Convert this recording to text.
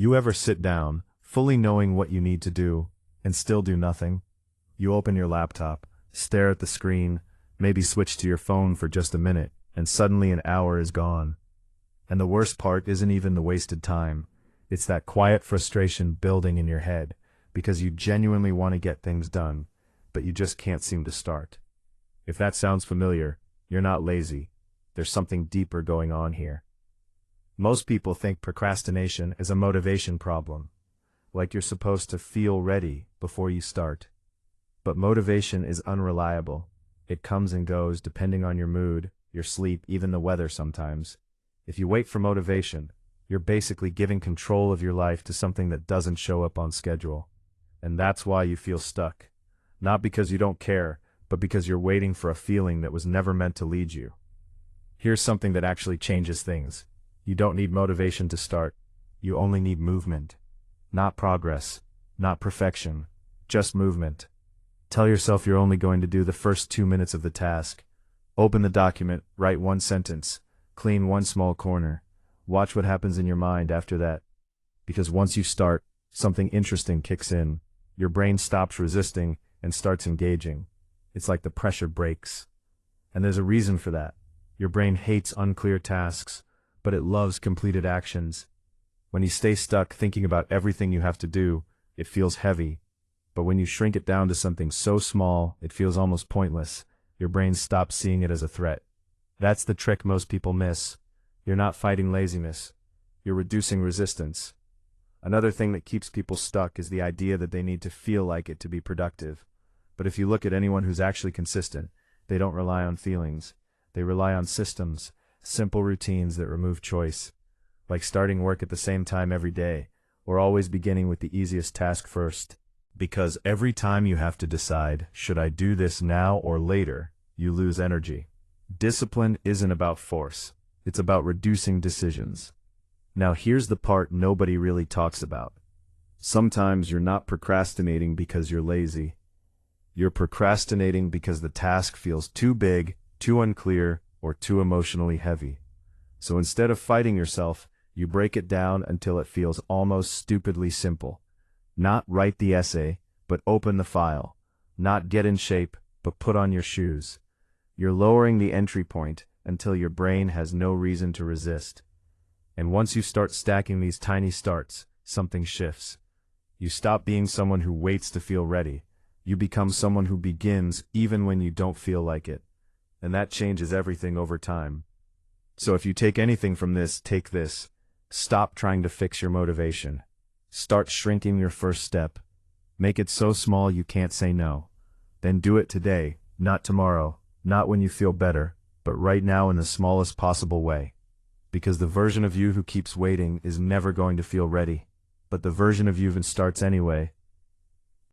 You ever sit down, fully knowing what you need to do, and still do nothing? You open your laptop, stare at the screen, maybe switch to your phone for just a minute, and suddenly an hour is gone. And the worst part isn't even the wasted time. It's that quiet frustration building in your head, because you genuinely want to get things done, but you just can't seem to start. If that sounds familiar, you're not lazy. There's something deeper going on here. Most people think procrastination is a motivation problem, like you're supposed to feel ready before you start. But motivation is unreliable. It comes and goes depending on your mood, your sleep, even the weather sometimes. If you wait for motivation, you're basically giving control of your life to something that doesn't show up on schedule. And that's why you feel stuck. Not because you don't care, but because you're waiting for a feeling that was never meant to lead you. Here's something that actually changes things. You don't need motivation to start. You only need movement. Not progress, not perfection, just movement. Tell yourself you're only going to do the first 2 minutes of the task. Open the document, write one sentence, clean one small corner. Watch what happens in your mind after that. Because once you start, something interesting kicks in. Your brain stops resisting and starts engaging. It's like the pressure breaks. And there's a reason for that. Your brain hates unclear tasks, but it loves completed actions. When you stay stuck thinking about everything you have to do, it feels heavy. But when you shrink it down to something so small, it feels almost pointless. Your brain stops seeing it as a threat. That's the trick most people miss. You're not fighting laziness. You're reducing resistance. Another thing that keeps people stuck is the idea that they need to feel like it to be productive. But if you look at anyone who's actually consistent, they don't rely on feelings. They rely on systems, simple routines that remove choice. Like starting work at the same time every day, or always beginning with the easiest task first. Because every time you have to decide, should I do this now or later, you lose energy. Discipline isn't about force. It's about reducing decisions. Now here's the part nobody really talks about. Sometimes you're not procrastinating because you're lazy. You're procrastinating because the task feels too big, too unclear, or too emotionally heavy. So instead of fighting yourself, you break it down until it feels almost stupidly simple. Not write the essay, but open the file. Not get in shape, but put on your shoes. You're lowering the entry point until your brain has no reason to resist. And once you start stacking these tiny starts, something shifts. You stop being someone who waits to feel ready. You become someone who begins even when you don't feel like it. And that changes everything over time. So if you take anything from this, take this. Stop trying to fix your motivation. Start shrinking your first step. Make it so small you can't say no. Then do it today, not tomorrow, not when you feel better, but right now in the smallest possible way. Because the version of you who keeps waiting is never going to feel ready. But the version of you that starts anyway